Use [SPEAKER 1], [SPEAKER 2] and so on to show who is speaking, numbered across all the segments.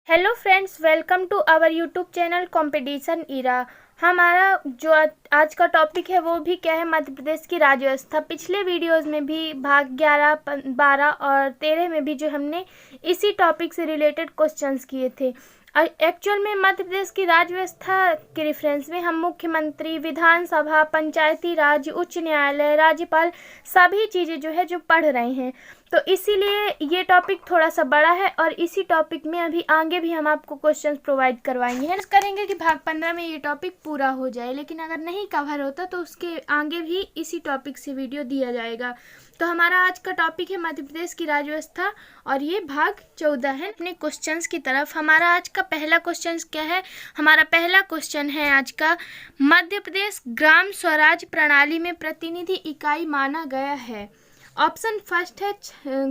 [SPEAKER 1] Hello friends, welcome to our YouTube channel competition era. हमारा जो आज का टॉपिक है वो भी क्या है, मध्य प्रदेश की राज्य व्यवस्था। पिछले वीडियोस में भी भाग 11, 12 और 13 में भी जो हमने इसी टॉपिक से रिलेटेड क्वेश्चंस किए थे। एक्चुअल में मध्य प्रदेश की राज्य व्यवस्था के रेफरेंस में हम मुख्यमंत्री, विधानसभा, पंचायती राज, उच्च न्यायालय, राज्यपाल सभी चीज़ें जो है जो पढ़ रहे हैं। तो इसीलिए ये टॉपिक थोड़ा सा बड़ा है और इसी टॉपिक में अभी आगे भी हम आपको क्वेश्चंस प्रोवाइड करवाएंगे। है करेंगे कि भाग 15 में ये टॉपिक पूरा हो जाए, लेकिन अगर नहीं कवर होता तो उसके आगे भी इसी टॉपिक से वीडियो दिया जाएगा। तो हमारा आज का टॉपिक है मध्य प्रदेश की राज्य व्यवस्था और ये भाग 14 है। अपने क्वेश्चंस की तरफ हमारा आज का पहला क्वेश्चन क्या है। हमारा पहला क्वेश्चन है आज का, मध्य प्रदेश ग्राम स्वराज प्रणाली में प्रतिनिधि इकाई माना गया है। ऑप्शन फर्स्ट है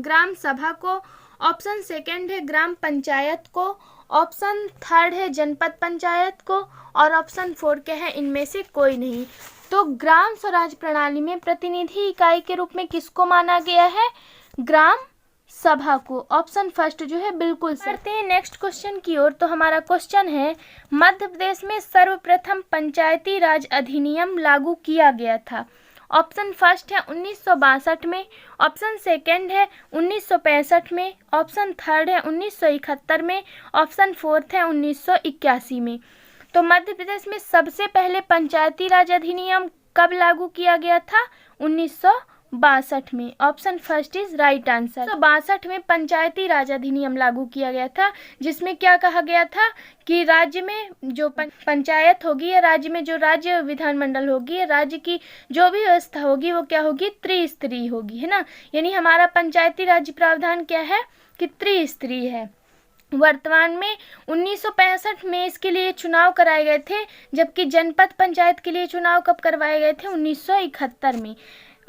[SPEAKER 1] ग्राम सभा को, ऑप्शन सेकंड है ग्राम पंचायत को, ऑप्शन थर्ड है जनपद पंचायत को और ऑप्शन फोर क्या है, इनमें से कोई नहीं। तो ग्राम स्वराज प्रणाली में प्रतिनिधि इकाई के रूप में किसको माना गया है? ग्राम सभा को। ऑप्शन फर्स्ट जो है बिल्कुल सही। बढ़ते हैं नेक्स्ट क्वेश्चन की ओर। तो हमारा क्वेश्चन है, मध्य प्रदेश में सर्वप्रथम पंचायती राज अधिनियम लागू किया गया था। ऑप्शन फर्स्ट है 1962 में, ऑप्शन सेकंड है 1965 में, ऑप्शन थर्ड है 1971 में, ऑप्शन फोर्थ है 1981 में। तो मध्य प्रदेश में सबसे पहले पंचायती राज अधिनियम कब लागू किया गया था? 1962 में। Option first is right answer. 1962 में पंचायती राज अधिनियम लागू किया गया था, जिसमें क्या कहा गया था कि राज्य में जो पंचायत होगी या राज्य में जो राज्य विधानमंडल होगी या राज्य की जो भी व्यवस्था होगी वो क्या होगी? त्रिस्तरीय होगी, है ना। यानी हमारा पंचायती राज प्रावधान क्या है कि त्रिस्तरीय है। वर्तमान में 1965 में इसके लिए चुनाव कराए गए थे, जबकि जनपद पंचायत के लिए चुनाव कब करवाए गए थे? 1971 में।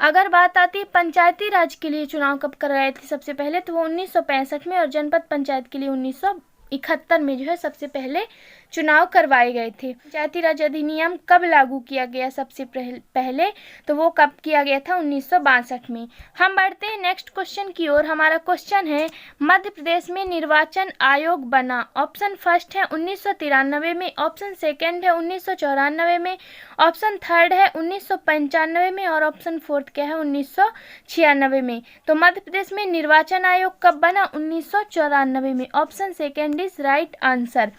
[SPEAKER 1] अगर बात आती है पंचायती राज के लिए चुनाव कब कराए थे सबसे पहले, तो वो 1965 में और जनपद पंचायत के लिए 1971 में जो है सबसे पहले चुनाव करवाए गए थे। पंचायती राज अधिनियम कब लागू किया गया सबसे पहले, तो वो कब किया गया था? 1962 में। हम बढ़ते हैं नेक्स्ट क्वेश्चन की ओर। हमारा क्वेश्चन है, मध्य प्रदेश में निर्वाचन आयोग बना। ऑप्शन फर्स्ट है 1993 में, ऑप्शन सेकंड है 1994 में, ऑप्शन थर्ड है 1995 में और ऑप्शन फोर्थ क्या है? 1996 में। तो मध्य प्रदेश में निर्वाचन आयोग कब बना? 1994 में। Option second is right answer.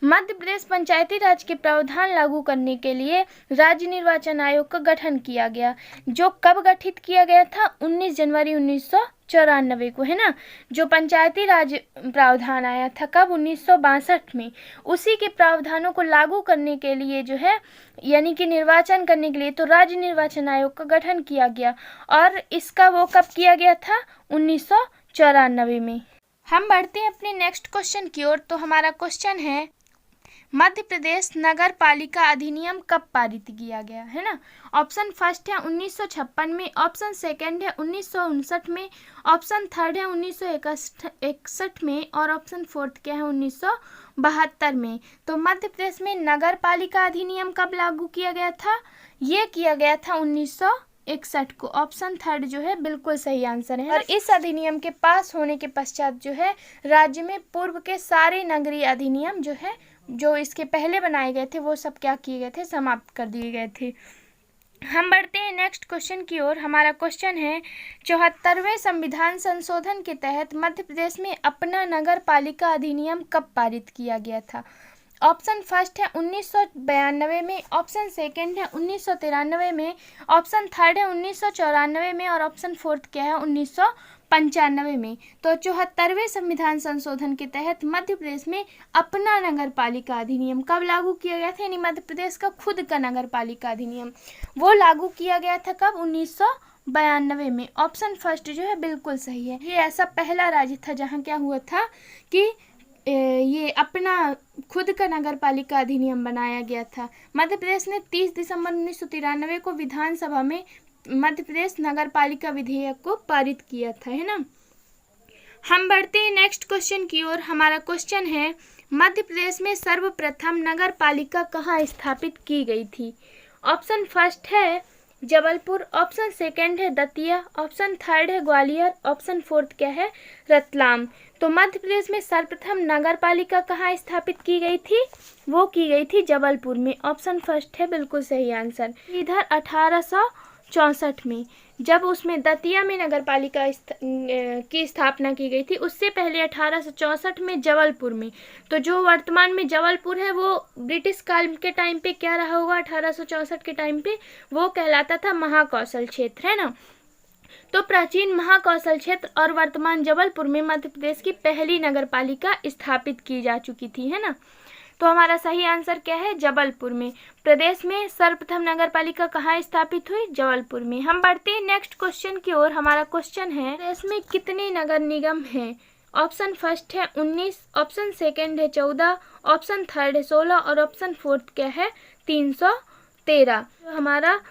[SPEAKER 1] Madhya Pradesh Panchayati Raj के प्रावधान लागू करने के लिए राज्य निर्वाचन आयोग का गठन किया गया, जो कब गठित किया गया था? 19 जनवरी 1994 को, है ना। जो पंचायती राज प्रावधान आया था कब? 1962 में। उसी के प्रावधानों को लागू करने के लिए जो है, यानी कि निर्वाचन करने के लिए, तो राज्य निर्वाचन आयोग का गठन किया गया और इसका वो कब किया गया था? 1994 में। हम बढ़ते हैं अपने नेक्स्ट क्वेश्चन की ओर। तो हमारा क्वेश्चन है, मध्य प्रदेश नगर पालिका अधिनियम कब पारित किया गया, है ना। ऑप्शन फर्स्ट है 1956 में, ऑप्शन सेकंड है 1959 में, ऑप्शन थर्ड है 1961 में और ऑप्शन फोर्थ क्या है? 1972 में। तो मध्य प्रदेश में नगर पालिका अधिनियम कब लागू किया गया था? ये किया गया था 1961 को। ऑप्शन थर्ड जो है बिल्कुल सही आंसर है। और इस अधिनियम के पास होने के पश्चात जो है राज्य में पूर्व के सारे नगरीय अधिनियम जो है, जो इसके पहले बनाए गए थे, वो सब क्या किए गए थे? समाप्त कर दिए गए थे। हम बढ़ते हैं नेक्स्ट क्वेश्चन की ओर। हमारा क्वेश्चन है, 74वें संविधान संशोधन के तहत मध्य प्रदेश में अपना नगर पालिका अधिनियम कब पारित किया गया था? ऑप्शन फर्स्ट है 1992 में, ऑप्शन सेकंड है 1993 में, ऑप्शन थर्ड है 1994 में और ऑप्शन फोर्थ क्या है? 1995 में। तो 74वें संविधान संशोधन के तहत मध्य प्रदेश में अपना नगर पालिका अधिनियम कब लागू किया गया था? यानी मध्य प्रदेश का खुद का नगर पालिका अधिनियम वो लागू किया गया था कब? 1992 में। ऑप्शन फर्स्ट जो है बिल्कुल सही है। ये ऐसा पहला राज्य था जहाँ क्या हुआ था कि ये अपना खुद का नगर पालिका अधिनियम बनाया गया था। मध्य प्रदेश ने 30 दिसंबर 1993 को विधानसभा में मध्य प्रदेश नगर पालिका विधेयक को पारित किया था, है ना। हम बढ़ते हैं नेक्स्ट क्वेश्चन की ओर। हमारा क्वेश्चन है, मध्य प्रदेश में सर्वप्रथम नगर पालिका कहाँ स्थापित की गई थी? ऑप्शन फर्स्ट है जबलपुर, ऑप्शन सेकंड है दतिया, ऑप्शन थर्ड है ग्वालियर, ऑप्शन फोर्थ क्या है रतलाम। तो मध्य प्रदेश में सर्वप्रथम नगर पालिका कहाँ स्थापित की गई थी? वो की गई थी जबलपुर में। ऑप्शन फर्स्ट है बिल्कुल सही आंसर। इधर 1864 में जब उसमें दतिया में नगर पालिका की स्थापना की गई थी, उससे पहले 1864 में जबलपुर में। तो जो वर्तमान में जबलपुर है वो ब्रिटिश काल के टाइम पे क्या रहा होगा? 1864 के टाइम पे वो कहलाता था महाकौशल क्षेत्र, है ना। तो प्राचीन महाकौशल क्षेत्र और वर्तमान जबलपुर में मध्य प्रदेश की पहली नगर पालिका स्थापित की जा चुकी थी, है ना। तो हमारा सही आंसर क्या है? जबलपुर में। प्रदेश में सर्वप्रथम नगर पालिका कहाँ स्थापित हुई? जबलपुर में। हम बढ़ते हैं नेक्स्ट क्वेश्चन की ओर। हमारा क्वेश्चन है, प्रदेश में कितने नगर निगम हैं? ऑप्शन फर्स्ट है 19, ऑप्शन सेकंड है 14, ऑप्शन थर्ड है 16 और ऑप्शन फोर्थ क्या है 313। हमारा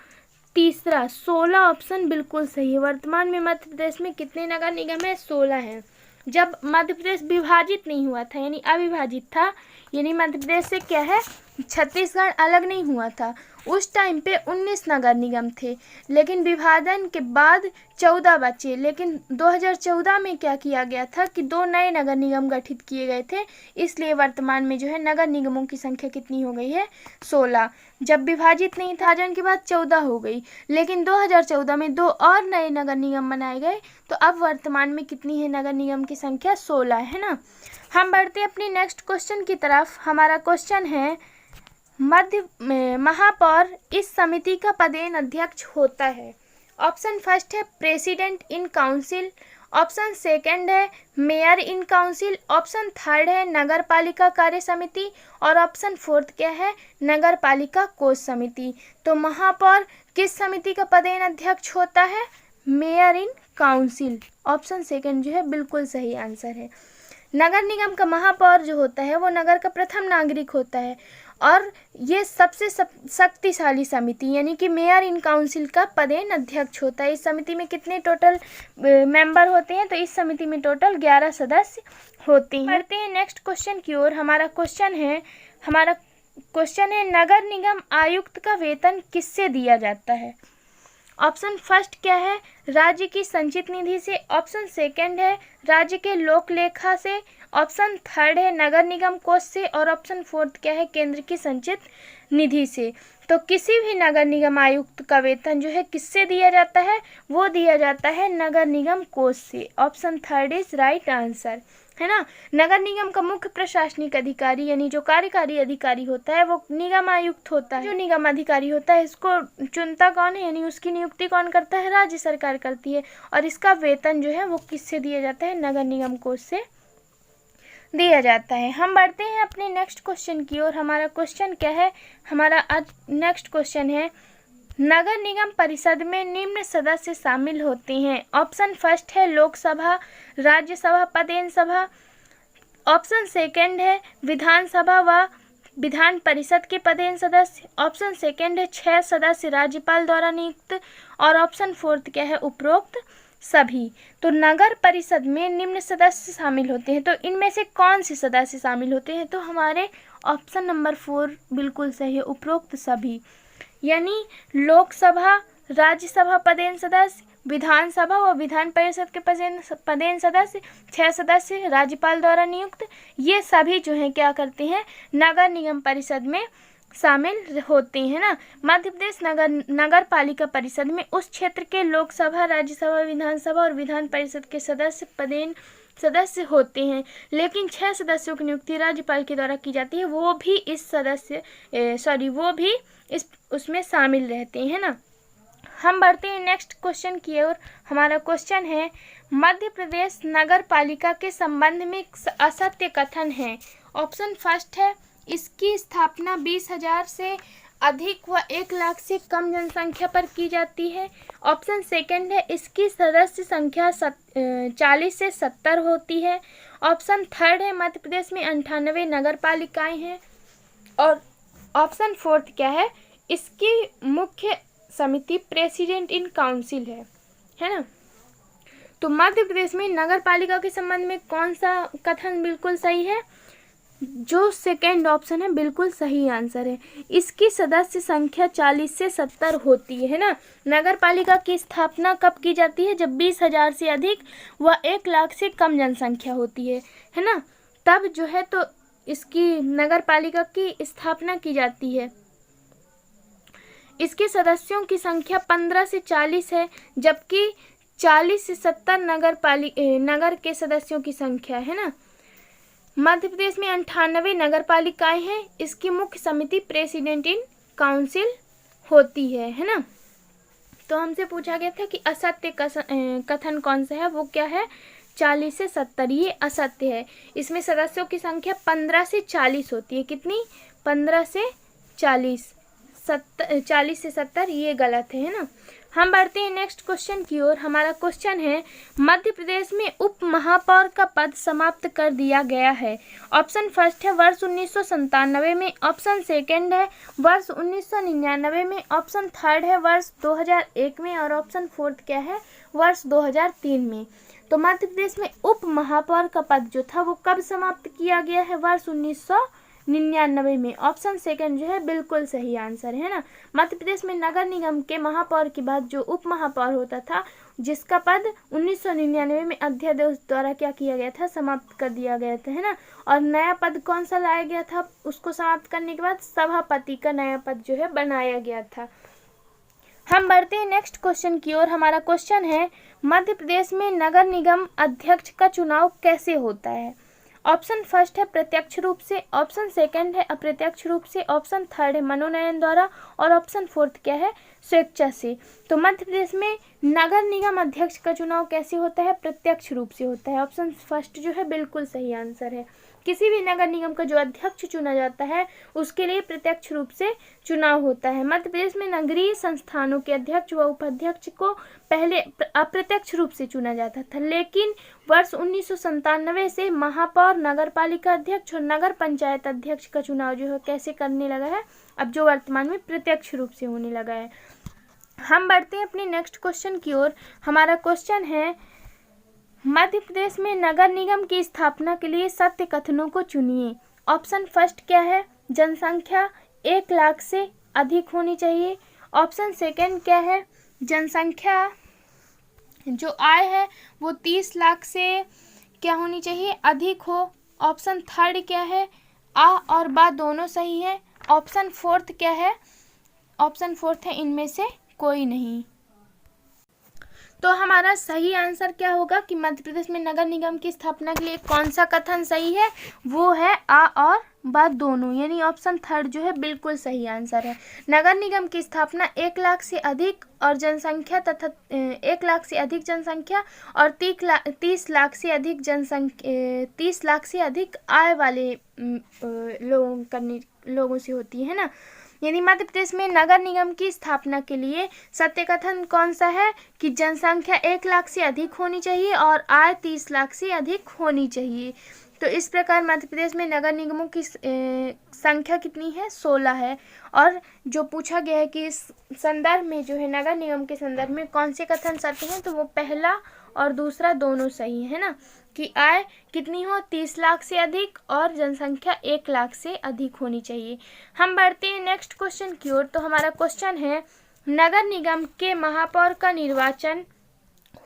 [SPEAKER 1] तीसरा 16 ऑप्शन बिल्कुल सही है। वर्तमान में मध्य प्रदेश में कितने नगर निगम है? 16 है। जब मध्य प्रदेश विभाजित नहीं हुआ था, यानी अविभाजित था, यानी मध्य प्रदेश से क्या है छत्तीसगढ़ अलग नहीं हुआ था, उस टाइम पे 19 नगर निगम थे। लेकिन विभाजन के बाद 14 बचे। लेकिन 2014 में क्या किया गया था कि 2 नए नगर निगम गठित किए गए थे, इसलिए वर्तमान में जो है नगर निगमों की संख्या कितनी हो गई है? 16। जब विभाजित नहीं था, विभाजन के बाद 14 हो गई, लेकिन 2014 में 2 और नए नगर निगम बनाए गए, तो अब वर्तमान में कितनी है नगर निगम की संख्या? 16, है ना। हम बढ़ते हैं अपनी नेक्स्ट क्वेश्चन की तरफ। हमारा क्वेश्चन है, मध्य में महापौर इस समिति का पदेन अध्यक्ष होता है। ऑप्शन फर्स्ट है president in council, option second है mayor in council, option third है नगर पालिका कार्य समिति और ऑप्शन फोर्थ क्या है नगर पालिका कोष समिति। तो महापौर किस समिति का पदेन अध्यक्ष होता है? Mayor in council. Option second जो है बिल्कुल सही आंसर है। नगर निगम का महापौर जो होता है वो नगर का प्रथम नागरिक होता है और ये सबसे शक्तिशाली समिति यानी कि मेयर इन काउंसिल का पदेन अध्यक्ष होता है। इस समिति में कितने टोटल मेंबर होते हैं? तो इस समिति में टोटल 11 सदस्य होते हैं। बढ़ते हैं नेक्स्ट क्वेश्चन की ओर। हमारा क्वेश्चन है नगर निगम आयुक्त का वेतन किससे दिया जाता है? ऑप्शन फर्स्ट क्या है? राज्य की संचित निधि से, ऑप्शन सेकंड है राज्य के लोक लेखा से, ऑप्शन थर्ड है नगर निगम कोष से और ऑप्शन फोर्थ क्या है केंद्र की संचित निधि से। तो किसी भी नगर निगम आयुक्त का वेतन जो है किससे दिया जाता है? वो दिया जाता है नगर निगम कोष से। Option third is right answer, है ना। नगर निगम का मुख्य प्रशासनिक अधिकारी यानी जो कार्यकारी अधिकारी होता है वो निगम आयुक्त होता है। जो निगम अधिकारी होता है इसको चुनता कौन है यानी उसकी नियुक्ति कौन करता है? राज्य सरकार करती है। और इसका वेतन जो है वो किससे दिया जाता है? नगर निगम कोष से दिया जाता है। हम बढ़ते हैं अपने नेक्स्ट क्वेश्चन की ओर। हमारा क्वेश्चन क्या है? हमारा नेक्स्ट क्वेश्चन है, नगर निगम परिषद में निम्न सदस्य शामिल होते हैं। ऑप्शन फर्स्ट है लोकसभा, राज्यसभा, पदेन सभा, ऑप्शन सेकंड है विधानसभा व विधान परिषद के पदेन सदस्य, ऑप्शन सेकंड है 6 सदस्य राज्यपाल द्वारा नियुक्त और ऑप्शन फोर्थ क्या है उपरोक्त सभी। तो नगर परिषद में निम्न सदस्य शामिल होते हैं, तो इनमें से कौन से सदस्य शामिल होते हैं? तो हमारे ऑप्शन नंबर 4 बिल्कुल सही है, उपरोक्त सभी। यानी लोकसभा, राज्यसभा पदेन सदस्य, विधानसभा व विधान परिषद के पदेन सदस्य, 6 सदस्य राज्यपाल द्वारा नियुक्त, ये सभी जो हैं क्या करते हैं? नगर निगम परिषद में शामिल होते हैं ना। मध्य प्रदेश नगर पालिका परिषद में उस क्षेत्र के लोकसभा, राज्यसभा, विधानसभा और विधान परिषद के सदस्य पदेन सदस्य होते हैं, लेकिन 6 सदस्यों की नियुक्ति राज्यपाल के द्वारा की जाती है। वो भी उसमें शामिल रहते हैं ना। हम बढ़ते हैं नेक्स्ट क्वेश्चन की ओर। हमारा क्वेश्चन है, मध्य प्रदेश नगर पालिका के संबंध में असत्य कथन है। ऑप्शन फर्स्ट है इसकी स्थापना 20,000 से अधिक व 1 लाख से कम जनसंख्या पर की जाती है। ऑप्शन सेकंड है इसकी सदस्य संख्या 40 से 70 होती है। ऑप्शन थर्ड है मध्य प्रदेश में 98 नगर पालिकाएँ हैं और ऑप्शन फोर्थ क्या है इसकी मुख्य समिति प्रेसिडेंट इन काउंसिल है ना। तो मध्य प्रदेश में नगर पालिका के संबंध में कौन सा कथन बिल्कुल सही है? जो सेकेंड ऑप्शन है बिल्कुल सही आंसर है। इसकी सदस्य संख्या 40 से 70 होती है ना। नगर पालिका की स्थापना कब की जाती है? जब 20,000 से अधिक व 1 लाख से कम जनसंख्या होती है ना, तब जो है तो इसकी नगर पालिका की स्थापना की जाती है। इसके सदस्यों की संख्या 15 से 40 है, जबकि 40 से 70 नगर के सदस्यों की संख्या है ना। मध्य प्रदेश में 98 नगर पालिकाएं हैं। इसकी मुख्य समिति प्रेसिडेंट इन काउंसिल होती है ना। तो हमसे पूछा गया था कि असत्य कथन कौन सा है, वो क्या है? 40 से 70, ये असत्य है। इसमें सदस्यों की संख्या 15 से 40 होती है। कितनी? 15 से 40। 40 से 70 ये गलत है ना। हम बढ़ते हैं नेक्स्ट क्वेश्चन की ओर। हमारा क्वेश्चन है, मध्य प्रदेश में उप महापौर का पद समाप्त कर दिया गया है। ऑप्शन फर्स्ट है वर्ष 1997 में, ऑप्शन सेकंड है वर्ष 1999 में, ऑप्शन थर्ड है वर्ष 2001 में और ऑप्शन फोर्थ क्या है? वर्ष 2003 में। तो मध्य प्रदेश में उप महापौर का पद जो था वो कब समाप्त किया गया है? वर्ष 1999 में। ऑप्शन सेकंड जो है बिल्कुल सही आंसर है ना। मध्य प्रदेश में नगर निगम के महापौर के बाद जो उप महापौर होता था, जिसका पद 1999 में अध्यादेश द्वारा क्या किया गया था? समाप्त कर दिया गया था, है ना। और नया पद कौन सा लाया गया था? उसको समाप्त करने के बाद सभापति का नया पद जो है बनाया गया था। हम बढ़ते हैं नेक्स्ट क्वेश्चन की ओर। हमारा क्वेश्चन है, मध्य प्रदेश में नगर निगम अध्यक्ष का चुनाव कैसे होता है? ऑप्शन फर्स्ट है प्रत्यक्ष रूप से, ऑप्शन सेकंड है अप्रत्यक्ष रूप से, ऑप्शन थर्ड है मनोनयन द्वारा और ऑप्शन फोर्थ क्या है? स्वेच्छा से। तो मध्य प्रदेश में नगर निगम अध्यक्ष का चुनाव कैसे होता है? प्रत्यक्ष रूप से होता है। ऑप्शन फर्स्ट जो है बिल्कुल सही आंसर है। किसी भी नगर निगम का जो अध्यक्ष चुना जाता है उसके लिए प्रत्यक्ष रूप से चुनाव होता है। मध्य प्रदेश में नगरीय संस्थानों के अध्यक्ष व उपाध्यक्ष को पहले अप्रत्यक्ष रूप से चुना जाता था, लेकिन वर्ष 1997 से महापौर, नगर पालिका अध्यक्ष और नगर पंचायत अध्यक्ष का चुनाव जो है कैसे करने लगा है? अब जो वर्तमान में प्रत्यक्ष रूप से होने लगा है। हम बढ़ते हैं अपने नेक्स्ट क्वेश्चन की ओर। हमारा क्वेश्चन है, मध्य प्रदेश में नगर निगम की स्थापना के लिए सत्य कथनों को चुनिए। ऑप्शन फर्स्ट क्या है? जनसंख्या 1 लाख से अधिक होनी चाहिए। ऑप्शन सेकंड क्या है? जनसंख्या जो आय है वो 30 लाख से क्या होनी चाहिए? अधिक हो। ऑप्शन थर्ड क्या है? आ और बा दोनों सही है। ऑप्शन फोर्थ क्या है? ऑप्शन फोर्थ है इनमें से कोई नहीं। तो हमारा सही आंसर क्या होगा कि मध्य प्रदेश में नगर निगम की स्थापना के लिए कौन सा कथन सही है? वो है आ और बा दोनों, यानी ऑप्शन थर्ड जो है बिल्कुल सही आंसर है। नगर निगम की स्थापना 1 लाख से अधिक और जनसंख्या तथा 1 लाख से अधिक जनसंख्या और 30 लाख से अधिक जनसंख्या 30 लाख से अधिक आय वाले लोगों से होती है ना। यानी मध्य प्रदेश में नगर निगम की स्थापना के लिए सत्य कथन कौन सा है कि जनसंख्या 1 लाख से अधिक होनी चाहिए और आय 30 लाख से अधिक होनी चाहिए। तो इस प्रकार मध्य प्रदेश में नगर निगमों की संख्या कितनी है? 16 है। और जो पूछा गया है कि इस संदर्भ में जो है नगर निगम के संदर्भ में कौन से कथन सत्य हैं, तो वो पहला और दूसरा दोनों सही है ना, कि आय कितनी हो? 30 लाख से अधिक और जनसंख्या 1 लाख से अधिक होनी चाहिए। हम बढ़ते हैं नेक्स्ट क्वेश्चन की ओर। तो हमारा क्वेश्चन है, नगर निगम के महापौर का निर्वाचन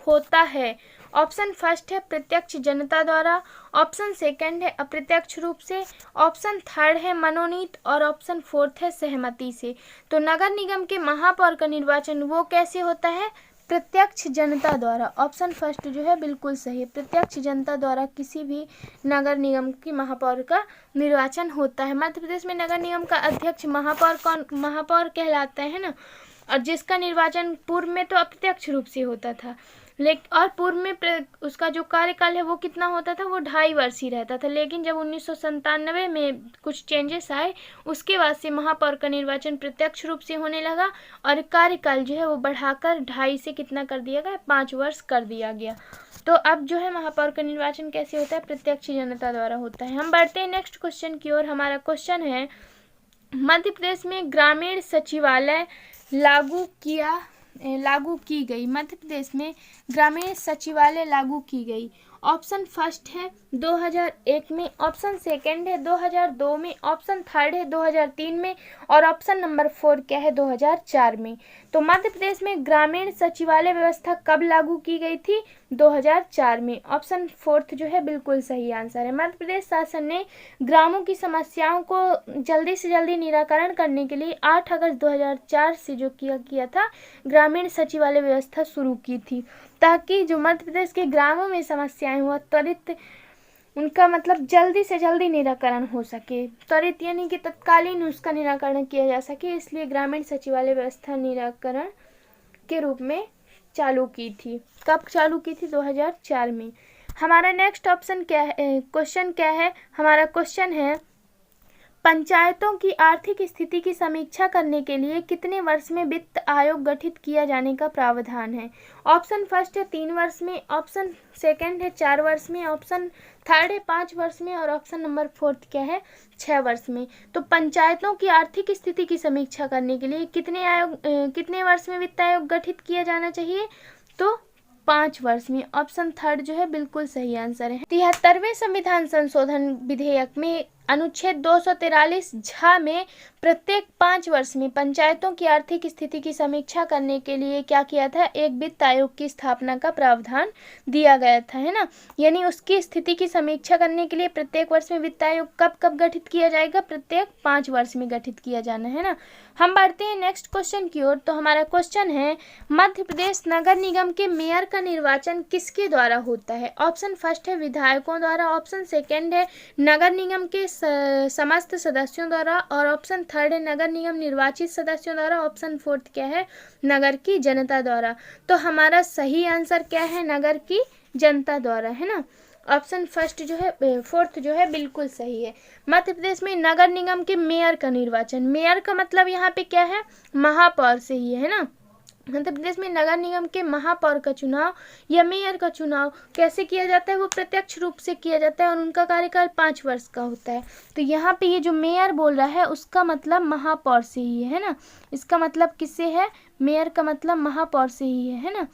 [SPEAKER 1] होता है। ऑप्शन फर्स्ट है प्रत्यक्ष जनता द्वारा, ऑप्शन सेकंड है अप्रत्यक्ष रूप से, ऑप्शन थर्ड है मनोनीत और ऑप्शन फोर्थ है सहमति से। तो नगर निगम के महापौर का निर्वाचन वो कैसे होता है? प्रत्यक्ष जनता द्वारा। ऑप्शन फर्स्ट जो है बिल्कुल सही है। प्रत्यक्ष जनता द्वारा किसी भी नगर निगम की महापौर का निर्वाचन होता है। मध्य प्रदेश में नगर निगम का अध्यक्ष महापौर कहलाता है ना, और जिसका निर्वाचन पूर्व में तो अप्रत्यक्ष रूप से होता था, लेकिन और पूर्व में उसका जो कार्यकाल है वो कितना होता था? वो 2.5 वर्ष ही रहता था। लेकिन जब 1997 में कुछ चेंजेस आए, उसके बाद से महापौर का निर्वाचन प्रत्यक्ष रूप से होने लगा और कार्यकाल जो है वो बढ़ाकर 2.5 से कितना कर दिया गया? 5 वर्ष कर दिया गया। तो अब जो है महापौर का निर्वाचन कैसे होता है? प्रत्यक्ष जनता द्वारा होता है। हम बढ़ते हैं नेक्स्ट क्वेश्चन की ओर। हमारा क्वेश्चन है, मध्य प्रदेश में ग्रामीण सचिवालय लागू किया लागू की गई? मध्य प्रदेश में ग्रामीण सचिवालय लागू की गई। ऑप्शन फर्स्ट है 2001 में, ऑप्शन सेकंड है 2002 में, ऑप्शन थर्ड है 2003 में और ऑप्शन नंबर 4 क्या है 2004 में। तो मध्य प्रदेश में ग्रामीण सचिवालय व्यवस्था कब लागू की गई थी? 2004 में। ऑप्शन फोर्थ जो है बिल्कुल सही आंसर है। मध्य प्रदेश शासन ने ग्रामों की समस्याओं को जल्दी से जल्दी निराकरण करने के लिए 8 अगस्त 2004 से जो किया था ग्रामीण सचिवालय व्यवस्था शुरू की थी, ताकि जो मध्य प्रदेश के ग्रामों में समस्याएं हुआ त्वरित उनका मतलब जल्दी से जल्दी निराकरण हो सके। त्वरित यानी कि तत्कालीन उसका निराकरण किया जा सके, इसलिए ग्रामीण सचिवालय व्यवस्था निराकरण के रूप में चालू की थी। कब चालू की थी? 2004 में। हमारा नेक्स्ट ऑप्शन क्या है, क्वेश्चन क्या है? हमारा क्वेश्चन है पंचायतों की आर्थिक स्थिति की समीक्षा करने के लिए कितने वर्ष में वित्त आयोग गठित किया जाने का प्रावधान है? ऑप्शन फर्स्ट है 3 वर्ष में, ऑप्शन सेकंड है 4 वर्ष में, ऑप्शन थर्ड है 5 वर्ष में और ऑप्शन नंबर 4 क्या है 6 वर्ष में। तो पंचायतों की आर्थिक स्थिति की समीक्षा करने के लिए कितने वर्ष में वित्त आयोग गठित किया जाना चाहिए? तो 5 वर्ष में। ऑप्शन थर्ड जो है बिल्कुल सही आंसर है। 73वें संविधान संशोधन विधेयक में अनुच्छेद 243 झ में प्रत्येक 5 वर्ष में पंचायतों की आर्थिक स्थिति की समीक्षा करने के लिए क्या किया था? एक वित्त आयोग की स्थापना का प्रावधान दिया गया था, है ना। यानी उसकी स्थिति की समीक्षा करने के लिए प्रत्येक वर्ष में वित्त आयोग कब गठित किया जाएगा? प्रत्येक 5 वर्ष में गठित किया जाना है ना। हम बढ़ते हैं नेक्स्ट क्वेश्चन की ओर। तो हमारा क्वेश्चन है मध्य प्रदेश नगर निगम के मेयर का निर्वाचन किसके द्वारा होता है? ऑप्शन फर्स्ट है विधायकों द्वारा, ऑप्शन सेकेंड है नगर निगम के समस्त सदस्यों द्वारा और ऑप्शन थर्ड है नगर निगम निर्वाचित सदस्यों द्वारा, ऑप्शन फोर्थ क्या है नगर की जनता द्वारा। तो हमारा सही आंसर क्या है? नगर की जनता द्वारा, है ना। ऑप्शन फर्स्ट जो है फोर्थ जो है बिल्कुल सही है। मध्य प्रदेश में नगर निगम के मेयर का निर्वाचन, मेयर का मतलब यहाँ पे क्या है? महापौर से ही है ना। मध्य प्रदेश में नगर निगम के महापौर का चुनाव या मेयर का चुनाव कैसे किया जाता है? वो प्रत्यक्ष रूप से किया जाता है और उनका कार्यकाल 5 वर्ष का होता है। तो यहाँ पे ये जो मेयर बोल रहा है उसका मतलब महापौर से ही है ना। इसका मतलब किससे है? मेयर का मतलब महापौर से ही है ना।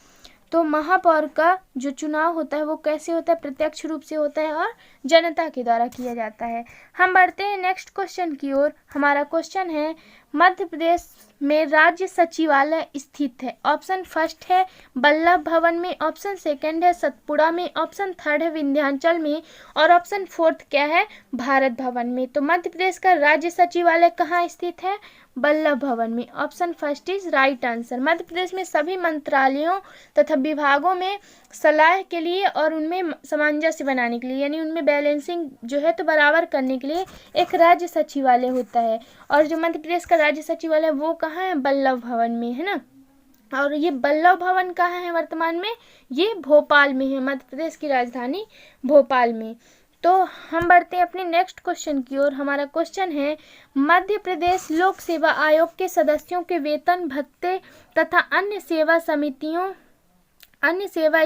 [SPEAKER 1] तो महापौर का जो चुनाव होता है वो कैसे होता है? प्रत्यक्ष रूप से होता है और जनता के द्वारा किया जाता है। हम बढ़ते हैं नेक्स्ट क्वेश्चन की ओर। हमारा क्वेश्चन है मध्य प्रदेश में राज्य सचिवालय स्थित है। ऑप्शन फर्स्ट है बल्लभ भवन में, ऑप्शन सेकंड है सतपुड़ा में, ऑप्शन थर्ड है विंध्याचल में और ऑप्शन फोर्थ क्या है भारत भवन में। तो मध्य प्रदेश का राज्य सचिवालय कहाँ स्थित है? बल्लभ भवन में। Option first is right answer. Madhya Pradesh में सभी मंत्रालयों तथा विभागों में सलाह के लिए और उनमें सामंजस्य बनाने के लिए यानी उनमें बैलेंसिंग जो है तो बराबर करने के लिए एक राज्य सचिवालय होता है। और जो मध्य प्रदेश का राज्य सचिवालय वो कहाँ है? बल्लभ भवन में, है ना। और ये बल्लभ भवन कहाँ है वर्तमान में? ये भोपाल में है, मध्य प्रदेश की राजधानी भोपाल में। तो हम बढ़ते हैं अपने नेक्स्ट क्वेश्चन की ओर। हमारा क्वेश्चन है मध्य प्रदेश लोक सेवा आयोग के सदस्यों के वेतन भत्ते तथा अन्य सेवा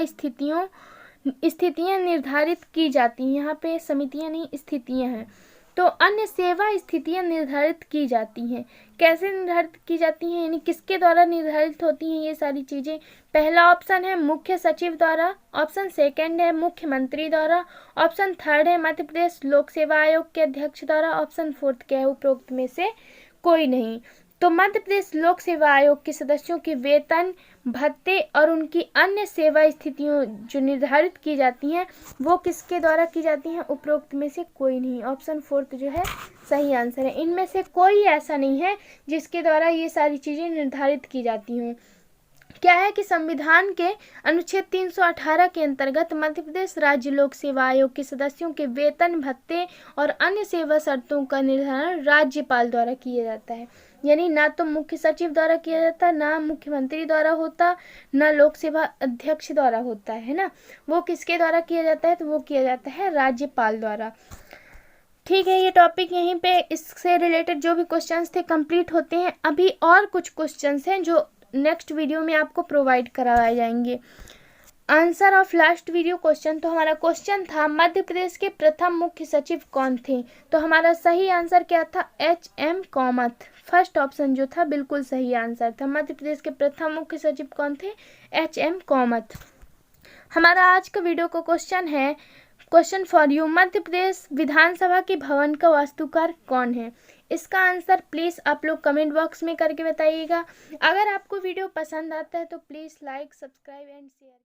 [SPEAKER 1] स्थितियां निर्धारित की जाती हैं। यहाँ पे समितियां नहीं स्थितियां हैं। तो अन्य सेवा स्थितियां निर्धारित की जाती हैं। कैसे निर्धारित की जाती हैं यानी किसके द्वारा निर्धारित होती हैं ये सारी चीज़ें? पहला ऑप्शन है मुख्य सचिव द्वारा, ऑप्शन सेकंड है मुख्यमंत्री द्वारा, ऑप्शन थर्ड है मध्य प्रदेश लोक सेवा आयोग के अध्यक्ष द्वारा, ऑप्शन फोर्थ क्या है उपरोक्त में से कोई नहीं। तो मध्य प्रदेश लोक सेवा आयोग के सदस्यों के वेतन भत्ते और उनकी अन्य सेवा स्थितियों जो निर्धारित की जाती हैं वो किसके द्वारा की जाती हैं? उपरोक्त में से कोई नहीं। ऑप्शन फोर्थ जो है सही आंसर है। इनमें से कोई ऐसा नहीं है जिसके द्वारा ये सारी चीज़ें निर्धारित की जाती हों। क्या है कि संविधान के अनुच्छेद 318 के अंतर्गत मध्य प्रदेश राज्य लोक सेवा आयोग के सदस्यों के वेतन भत्ते और अन्य सेवा शर्तों का निर्धारण राज्यपाल द्वारा किया जाता है। यानी ना तो मुख्य सचिव द्वारा किया जाता, ना मुख्यमंत्री द्वारा होता, ना लोक सेवा अध्यक्ष द्वारा होता है ना। वो किसके द्वारा किया जाता है? तो वो किया जाता है राज्यपाल द्वारा। ठीक है, ये टॉपिक यहीं पे इससे रिलेटेड जो भी क्वेश्चंस थे कंप्लीट होते हैं। अभी और कुछ क्वेश्चंस हैं जो नेक्स्ट वीडियो में आपको प्रोवाइड करवाए जाएंगे। Answer of last video question. तो हमारा क्वेश्चन था मध्य प्रदेश के प्रथम मुख्य सचिव कौन थे? तो हमारा सही आंसर क्या था? HM कामत। फर्स्ट ऑप्शन जो था बिल्कुल सही आंसर था। मध्य प्रदेश के प्रथम मुख्य सचिव कौन थे? HM कामत। हमारा आज का वीडियो का क्वेश्चन है, question for you, Madhya Pradesh विधानसभा के भवन का वास्तुकार कौन है? इसका आंसर प्लीज़ आप लोग कमेंट बॉक्स में करके बताइएगा। अगर आपको वीडियो पसंद आता है तो please like, subscribe and share.